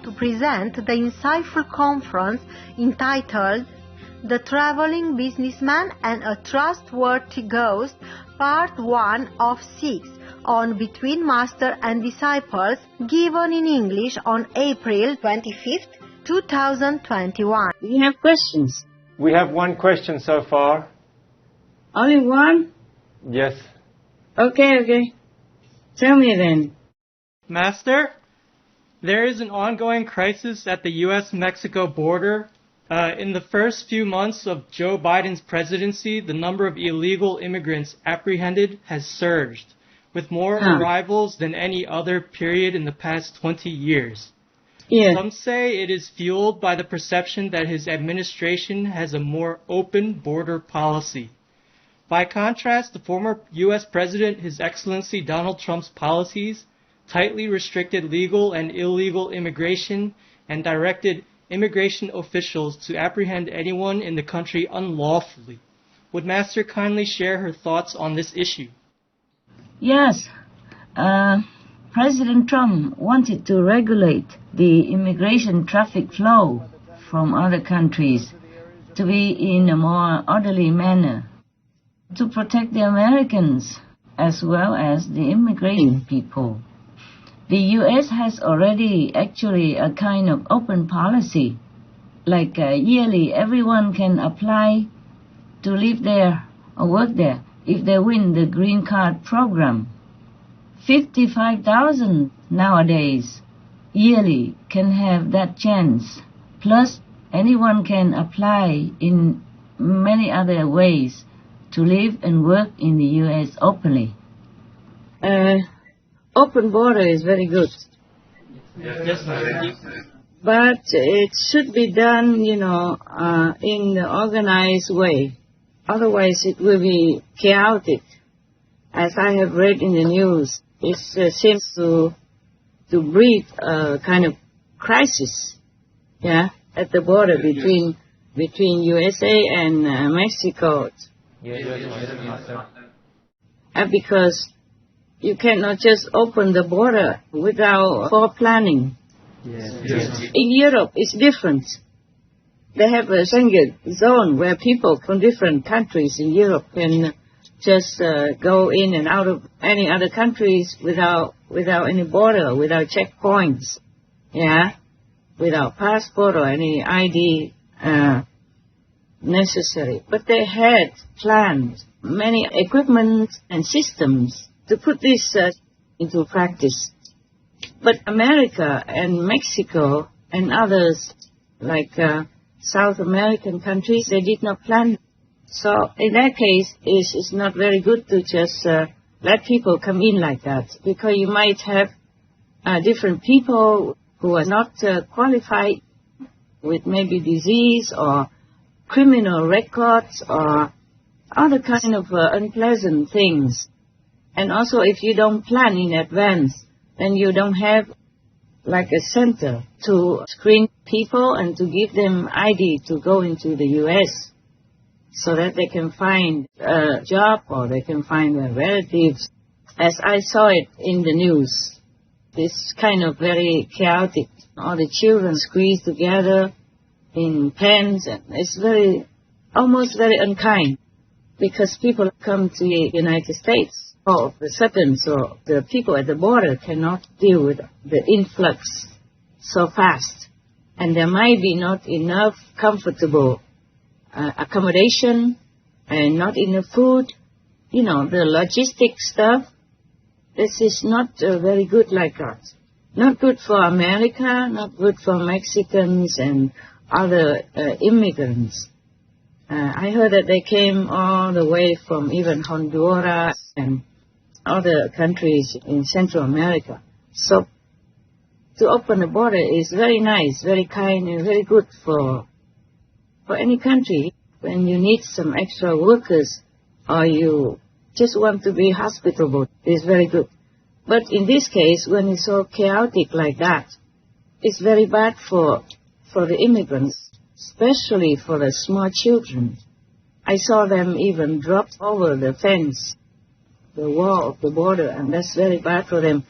to present the insightful conference entitled The Traveling Businessman and a Trustworthy Ghost, Part 1 of 6, on Between Master and Disciples, given in English on April 25th, 2021. Do you have questions? We have one question so far. Only one? Yes. Okay. Tell me then. Master, there is an ongoing crisis at the U.S.-Mexico border. In the first few months of Joe Biden's presidency, the number of illegal immigrants apprehended has surged, with more arrivals than any other period in the past 20 years. Yeah. Some say it is fueled by the perception that his administration has a more open border policy. By contrast, the former U.S. President, His Excellency Donald Trump's policies tightly restricted legal and illegal immigration and directed immigration officials to apprehend anyone in the country unlawfully. Would Master kindly share her thoughts on this issue? Yes. President Trump wanted to regulate the immigration traffic flow from other countries to be in a more orderly manner, to protect the Americans as well as the immigrating people. The U.S. has already actually a kind of open policy, like yearly everyone can apply to live there or work there if they win the green card program. 55,000 nowadays yearly can have that chance. Plus, anyone can apply in many other ways to live and work in the U.S. openly. Open border is very good. Yes, Master. But it should be done, in an organized way. Otherwise, it will be chaotic. As I have read in the news, it seems to breed a kind of crisis, at the border between USA and Mexico. Because you cannot just open the border without planning. Yes. In Europe, it's different. They have a Schengen zone where people from different countries in Europe can just go in and out of any other countries without any border, without checkpoints, without passport or any ID necessary. But they had planned many equipment and systems to put this into practice. But America and Mexico and others, like South American countries, they did not plan. So in that case, it's not very good to just let people come in like that, because you might have different people who are not qualified, with maybe disease or criminal records or other kind of unpleasant things. And also, if you don't plan in advance, then you don't have like a center to screen people and to give them ID to go into the U.S. so that they can find a job or they can find their relatives. As I saw it in the news, it's kind of very chaotic. All the children squeezed together in pens, and it's almost very unkind, because people come to the United States all of a sudden, so the people at the border cannot deal with the influx so fast. And there might be not enough comfortable accommodation and not enough food. The logistic stuff, this is not very good like that. Not good for America, not good for Mexicans and other immigrants. I heard that they came all the way from even Honduras and other countries in Central America. So to open the border is very nice, very kind, and very good for any country. When you need some extra workers or you just want to be hospitable, it's very good. But in this case, when it's so chaotic like that, it's very bad for the immigrants, especially for the small children. I saw them even drop over the fence, the wall of the border, and that's very bad for them.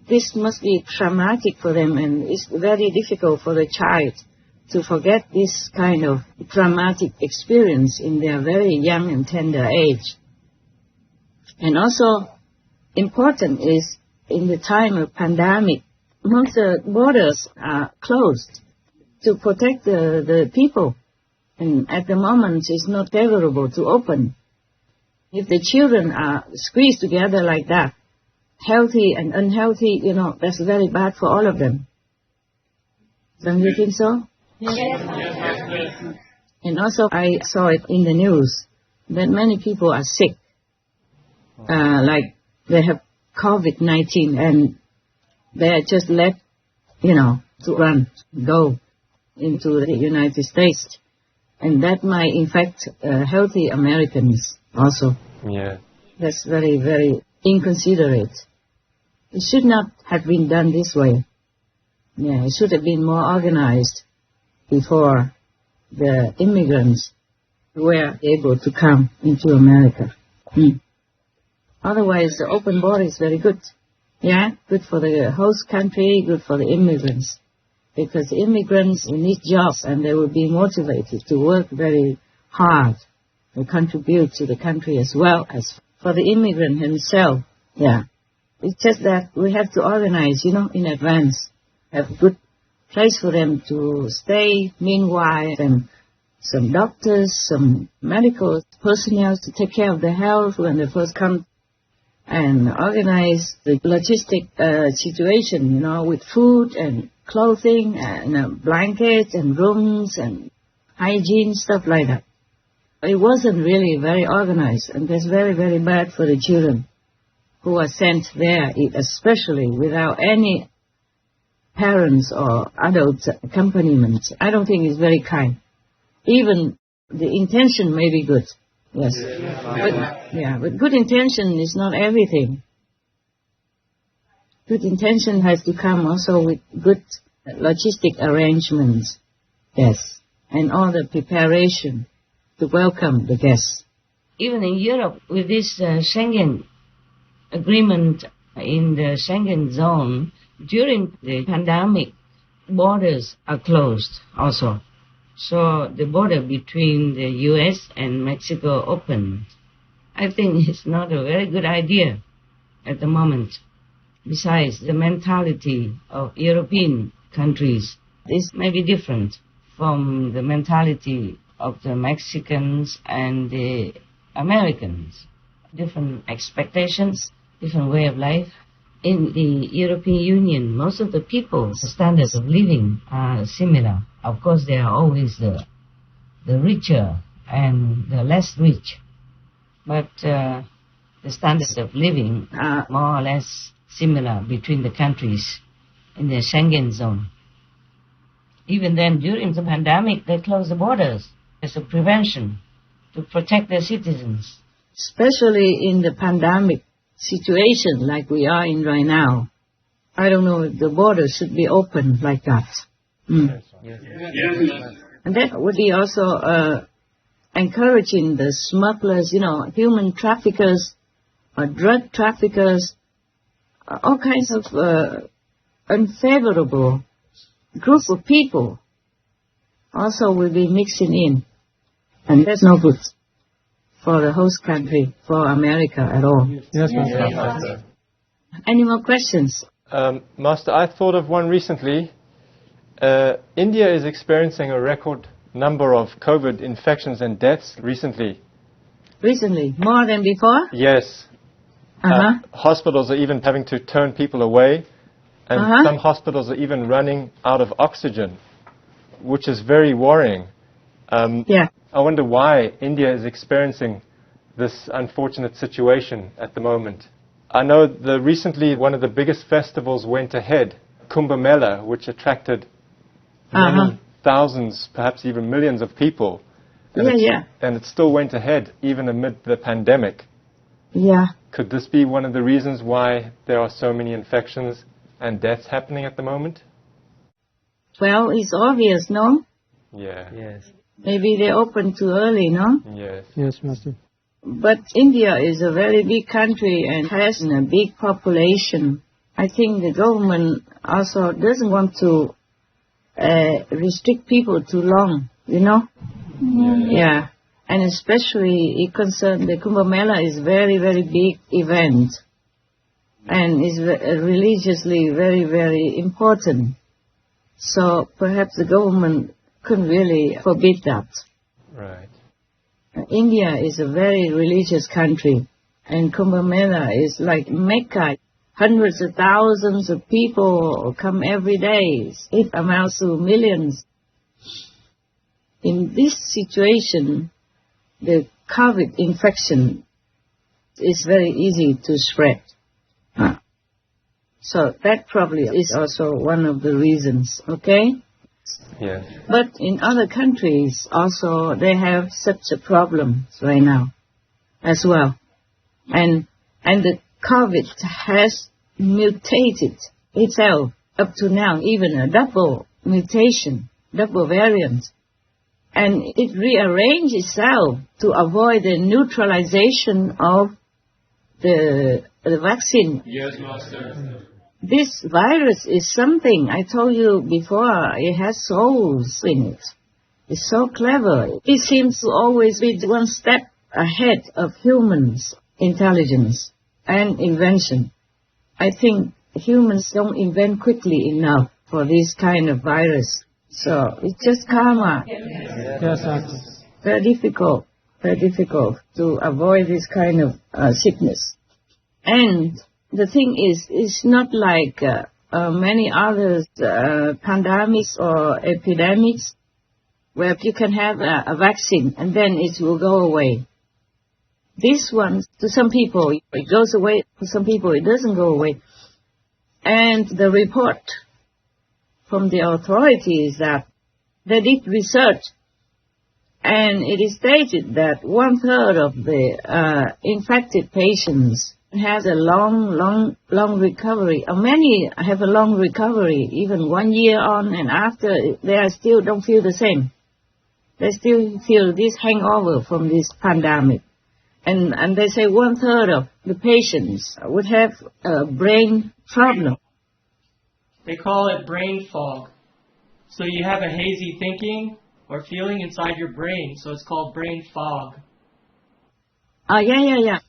This must be traumatic for them, and it's very difficult for the child to forget this kind of traumatic experience in their very young and tender age. And also, important is, in the time of pandemic, most borders are closed to protect the people. And at the moment, it's not favorable to open. If the children are squeezed together like that, healthy and unhealthy, that's very bad for all of them. Don't you think so? Yes. And also, I saw it in the news that many people are sick. Like they have COVID-19 and they are just left, to go into the United States. And that might infect healthy Americans also. Yeah. That's very, very inconsiderate. It should not have been done this way. Yeah, it should have been more organized before the immigrants were able to come into America. Otherwise, the open border is very good. Yeah, good for the host country, good for the immigrants. Because the immigrants need jobs and they will be motivated to work very hard and contribute to the country as well as for the immigrant himself. Yeah. It's just that we have to organize, in advance. Have a good place for them to stay. Meanwhile, and some doctors, some medical personnel to take care of their health when they first come. And organize the logistic situation, with food and clothing and blankets and rooms and hygiene, stuff like that. It wasn't really very organized, and that's very, very bad for the children who are sent there, especially without any parents or adult accompaniment. I don't think it's very kind. Even the intention may be good. Yes. But good intention is not everything. Good intention has to come also with good logistic arrangements. Yes. And all the preparation to welcome the guests. Even in Europe, with this Schengen agreement in the Schengen zone, during the pandemic, borders are closed also. So the border between the U.S. and Mexico opened. I think it's not a very good idea at the moment. Besides, the mentality of European countries is maybe different from the mentality of the Mexicans and the Americans. Different expectations, different way of life. In the European Union, most of the people's standards of living are similar. Of course, there are always the richer and the less rich. But the standards of living are more or less similar between the countries in the Schengen zone. Even then, during the pandemic, they closed the borders as a prevention to protect their citizens. Especially in the pandemic situation like we are in right now. I don't know if the border should be open like that. And that would be also encouraging the smugglers, human traffickers, drug traffickers, all kinds of unfavorable group of people also will be mixing in. And that's no good for the host country, for America at all. Yes, Master. Any more questions? Master, I thought of one recently. India is experiencing a record number of COVID infections and deaths recently. Recently? More than before? Yes. Hospitals are even having to turn people away, and some hospitals are even running out of oxygen, which is very worrying. I wonder why India is experiencing this unfortunate situation at the moment. I know recently one of the biggest festivals went ahead, Kumbh Mela, which attracted many thousands, perhaps even millions of people. And it still went ahead, even amid the pandemic. Yeah. Could this be one of the reasons why there are so many infections and deaths happening at the moment? Well, it's obvious, no? Yeah. Yes. Maybe they opened too early, no? Yes. Yes, Master. But India is a very big country and has a big population. I think the government also doesn't want to restrict people too long, you know? Yeah. And especially it concerns the Kumbh Mela is very, very big event. And is religiously very, very important. So perhaps the government couldn't really forbid that. Right. India is a very religious country, and Kumbh Mela is like Mecca. Hundreds of thousands of people come every day. It amounts to millions. In this situation, the COVID infection is very easy to spread. So that probably is also one of the reasons, okay? Yes. But in other countries also they have such a problem right now as well. And the COVID has mutated itself up to now, even a double mutation, double variant. And it rearranged itself to avoid the neutralization of the vaccine. Yes, Master. This virus is something, I told you before, it has souls in it. It's so clever. It seems to always be one step ahead of humans' intelligence and invention. I think humans don't invent quickly enough for this kind of virus. So it's just karma. Yes, Master. Very difficult to avoid this kind of sickness. And the thing is, it's not like many other pandemics or epidemics where you can have a vaccine and then it will go away. This one, to some people, it goes away. To some people, it doesn't go away. And the report from the authorities that they did research, and it is stated that 1/3 of the infected patients has a long recovery. Many have a long recovery, even 1 year on, and after they are still don't feel the same. They still feel this hangover from this pandemic. And they say 1/3 of the patients would have a brain problem. They call it brain fog. So you have a hazy thinking or feeling inside your brain, so it's called brain fog. Yeah.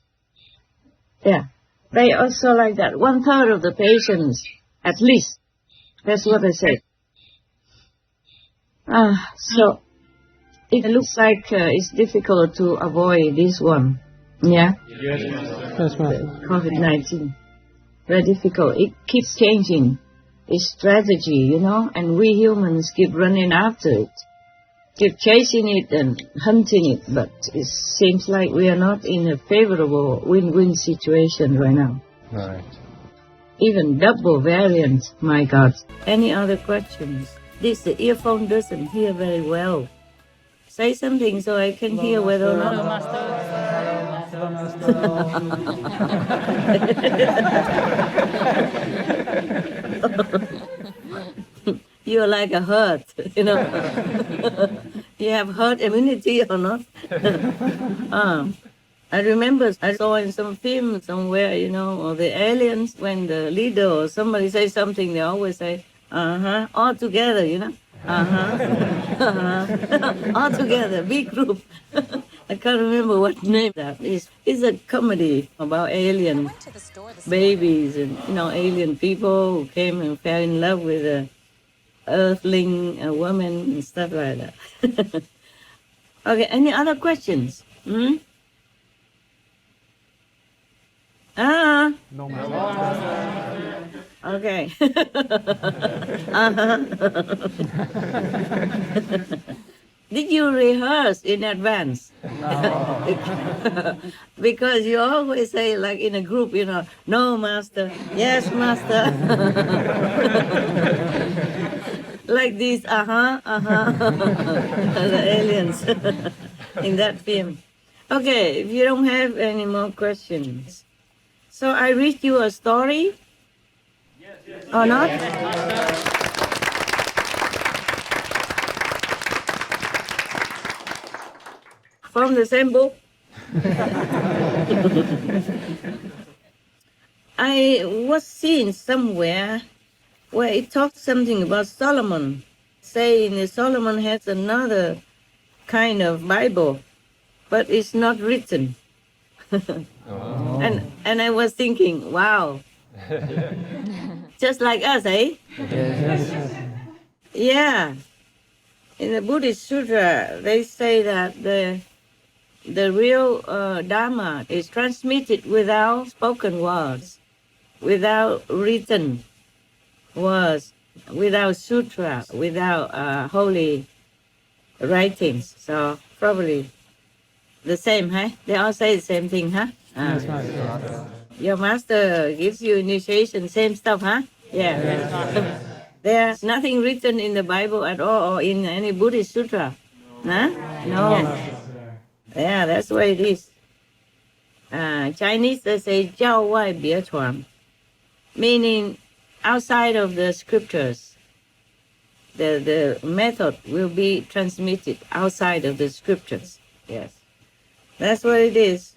Yeah, they also like that. 1/3 of the patients, at least. That's what they say. So it looks like it's difficult to avoid this one. Yeah? Yes, Master. COVID-19. Very difficult. It keeps changing its strategy, you know, and we humans keep running after it. Keep chasing it and hunting it, but it seems like we are not in a favorable win-win situation right now. Right. Even double variant, my God. Any other questions? The earphone doesn't hear very well. Say something so I can hear whether or not. You're like a herd, you know. You have herd immunity or not? I remember I saw in some film somewhere, you know, or the aliens, when the leader or somebody says something, they always say, all together, you know. All together, big group. I can't remember what name that is. It's a comedy about alien babies and, you know, alien people who came and fell in love with a earthling, a woman, and stuff like that. Okay, any other questions? No, Okay. Did you rehearse in advance? No. Because you always say, like in a group, you know, no, Master, yes, Master. Like these, the aliens in that film. Okay, if you don't have any more questions. So I read you a story? Yes. Or not? From the same book? I was seeing somewhere where it talks something about Solomon, saying that Solomon has another kind of Bible, but it's not written. Oh. And I was thinking, wow, just like us, eh? Yeah. In the Buddhist Sutra, they say that the real Dharma is transmitted without spoken words, without written words, without sutra, without holy writings. So probably the same, huh? They all say the same thing, huh? Yes, Master. Your master gives you initiation, same stuff, huh? Yeah. Yes, there's nothing written in the Bible at all or in any Buddhist sutra. Huh? No. Yes. Yeah, that's what it is. Chinese, they say 教外别传, meaning outside of the scriptures. The method will be transmitted outside of the scriptures. Yes. That's what it is.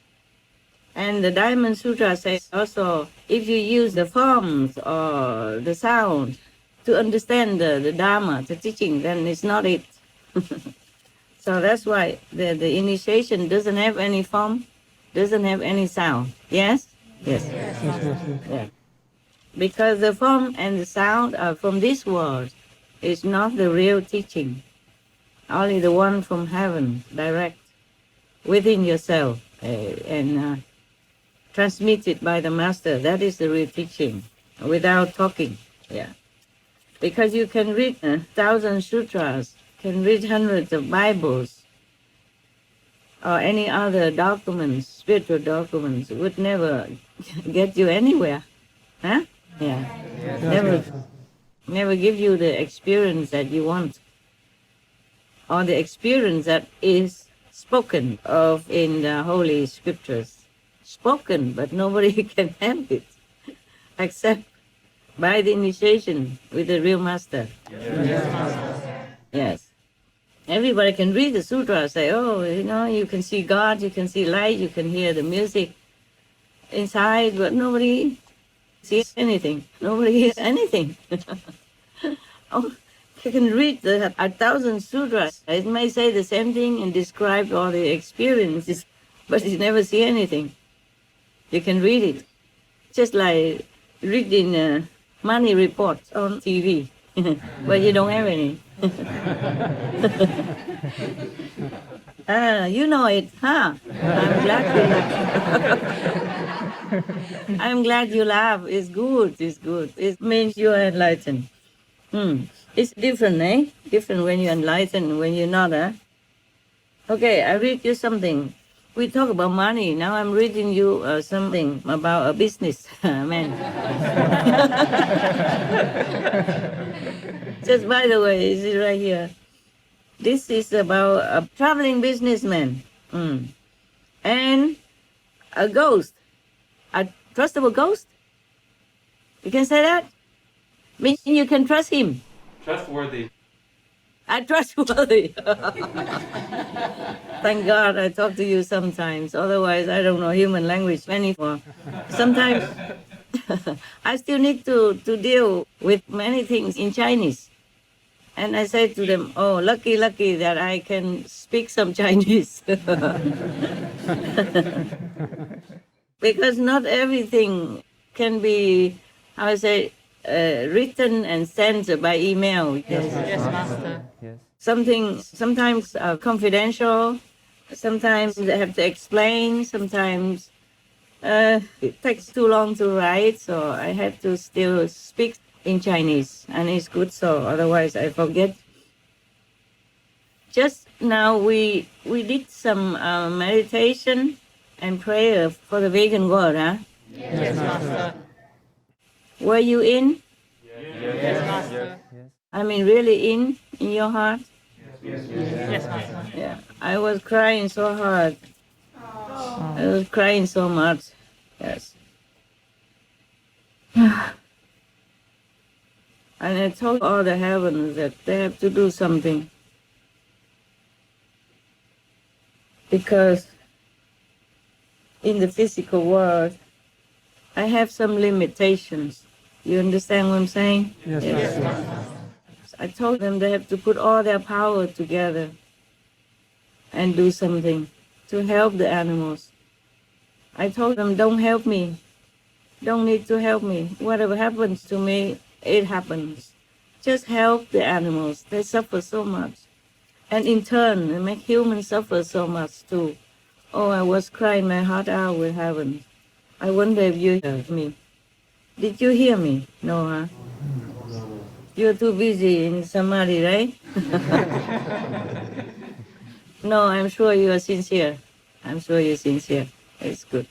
And the Diamond Sutra says also, if you use the forms or the sound to understand the Dharma, the teaching, then it's not it. So that's why the initiation doesn't have any form, doesn't have any sound. Yes? Yes. Yeah. Because the form and the sound are from this world. It's not the real teaching. Only the one from heaven, direct, within yourself, and transmitted by the master. That is the real teaching, without talking. Yeah. Because you can read 1,000 sutras, can read hundreds of Bibles, or any other documents, spiritual documents, would never get you anywhere. Huh? Yeah. Yes. Never give you the experience that you want, or the experience that is spoken of in the Holy Scriptures. Spoken, but nobody can have it, except by the initiation with the real master. Yes. Everybody can read the sutra, say, oh, you know, you can see God, you can see light, you can hear the music inside, but nobody sees anything. Nobody hears anything. Oh, you can read 1,000 sutras. It may say the same thing and describe all the experiences, but you never see anything. You can read it. Just like reading money reports on TV, but you don't have any. You know it, huh? I'm glad you laugh. I'm glad you laugh. It's good, it's good. It means you are enlightened. It's different, eh? Different when you're enlightened and when you're not, eh? Okay, I read you something. We talk about money. Now I'm reading you something about a business man. Just by the way, is it right here? This is about a traveling businessman and a ghost, a trustable ghost. You can say that? Means you can trust him. Trustworthy. Trustworthy. Thank God I talk to you sometimes. Otherwise, I don't know human language anymore. Sometimes I still need to deal with many things in Chinese. And I say to them, oh, lucky that I can speak some Chinese. Because not everything can be, how I say, written and sent by email. Yes, Master. Yes. Sometimes confidential, sometimes they have to explain, sometimes it takes too long to write, so I have to still speak in Chinese, and it's good so, otherwise I forget. Just now we did some meditation and prayer for the vegan world, huh? Yes, Master. Were you in? Yes, Master. I mean, really in your heart? Yes, Master. Yeah, I was crying so hard. I was crying so much. Yes. And I told all the heavens that they have to do something. Because in the physical world, I have some limitations. You understand what I'm saying? Yes. I told them they have to put all their power together and do something to help the animals. I told them, don't help me. Don't need to help me. Whatever happens to me, it happens. Just help the animals. They suffer so much. And in turn, it makes humans suffer so much too. Oh, I was crying my heart out with heaven. I wonder if you heard me. Did you hear me? No, huh? You're too busy in Samadhi, right? No, I'm sure you are sincere. I'm sure you're sincere. It's good.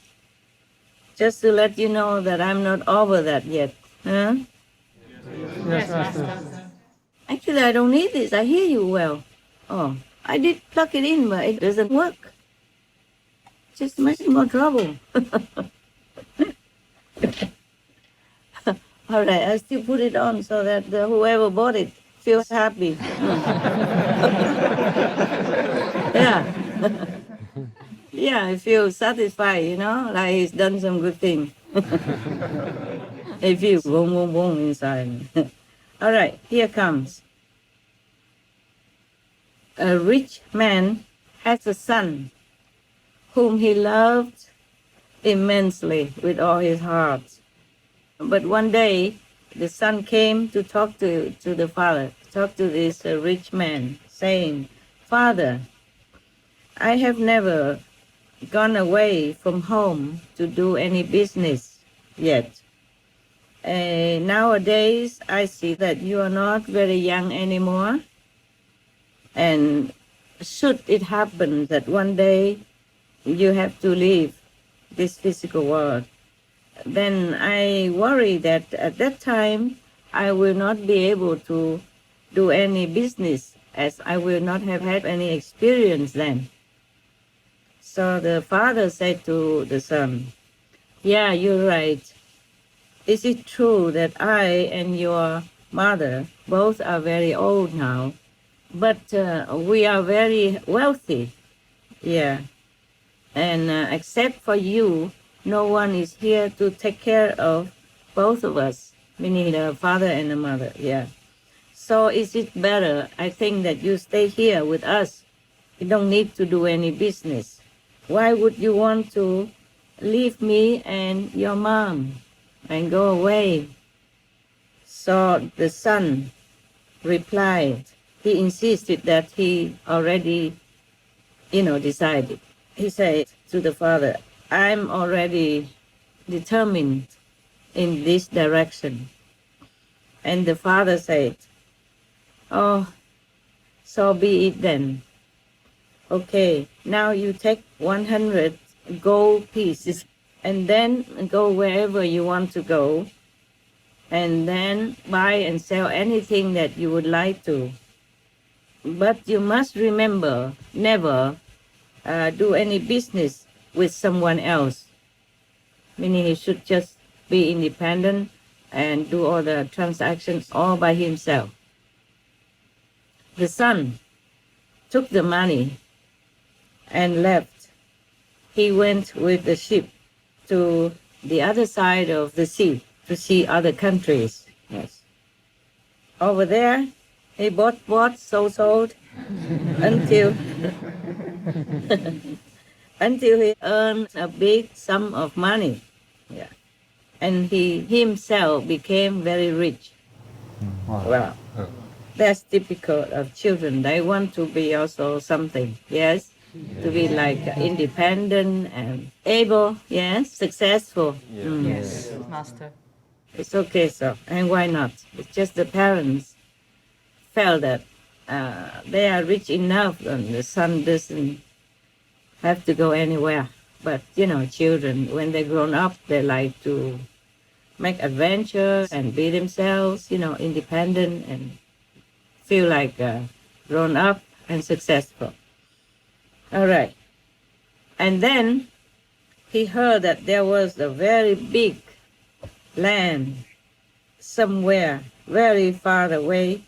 Just to let you know that I'm not over that yet. Huh? Yes, Master. Actually, I don't need this. I hear you well. Oh, I did plug it in, but it doesn't work. Just making more trouble. All right, I still put it on so that whoever bought it feels happy. Yeah. Yeah, I feel satisfied, you know, like he's done some good thing. I feel boom, boom, boom inside. All right, here comes. A rich man has a son whom he loved immensely with all his heart. But one day, the son came to talk to the father, talk to this rich man, saying, "Father, I have never gone away from home to do any business yet. Nowadays, I see that you are not very young anymore. And should it happen that one day you have to leave this physical world, then I worry that at that time I will not be able to do any business, as I will not have had any experience then." So the father said to the son, "Yeah, you're right. Is it true that I and your mother both are very old now? But we are very wealthy, yeah. And except for you, no one is here to take care of both of us," meaning the father and the mother, yeah. "So is it better, I think, that you stay here with us? You don't need to do any business. Why would you want to leave me and your mom and go away?" So the son replied, he insisted that he already, decided. He said to the father, "I'm already determined in this direction." And the father said, "Oh, so be it then. Okay, now you take 100 gold pieces and then go wherever you want to go, and then buy and sell anything that you would like to. But you must remember, never do any business with someone else," meaning he should just be independent and do all the transactions all by himself. The son took the money and left. He went with the ship to the other side of the sea to see other countries. Yes. Over there, he bought, sold, until he earned a big sum of money. Yeah. And he himself became very rich. Wow. That's typical of children. They want to be also something, yes? To be like independent and able, yes? Successful. Yes, Master. It's okay, so. And why not? It's just the parents felt that they are rich enough and the son doesn't have to go anywhere. But, children, when they're grown up, they like to make adventures and be themselves, independent and feel like grown up and successful. All right. And then he heard that there was a very big land somewhere very far away,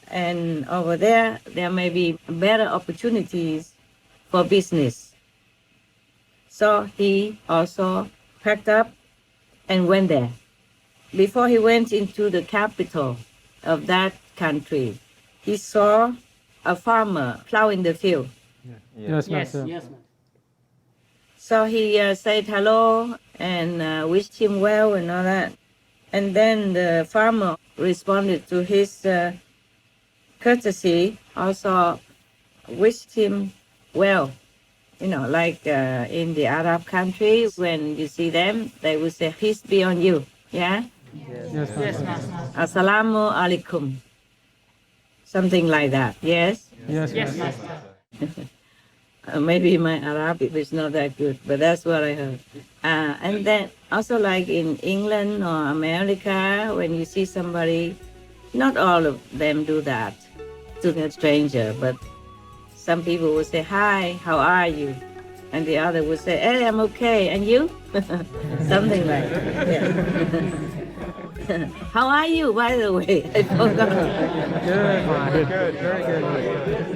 and over there may be better opportunities for business. So he also packed up and went there. Before he went into the capital of that country, he saw a farmer plowing the field. Yes, Master. Yes, Master. So he said hello and wished him well and all that. And then the farmer responded to his courtesy, also wished him well. You know, like in the Arab countries, when you see them, they will say, peace be on you. Yeah? Yes, Master. Assalamu alaikum. Something like that. Yes? Yes, Yes, Master. Master. Maybe my Arabic is not that good, but that's what I heard. And then also like in England or America, when you see somebody, not all of them do that to a stranger, but some people will say, hi, how are you? And the other will say, hey, I'm okay, and you? Something like that. Yeah. How are you, by the way? I forgot. Good, very good.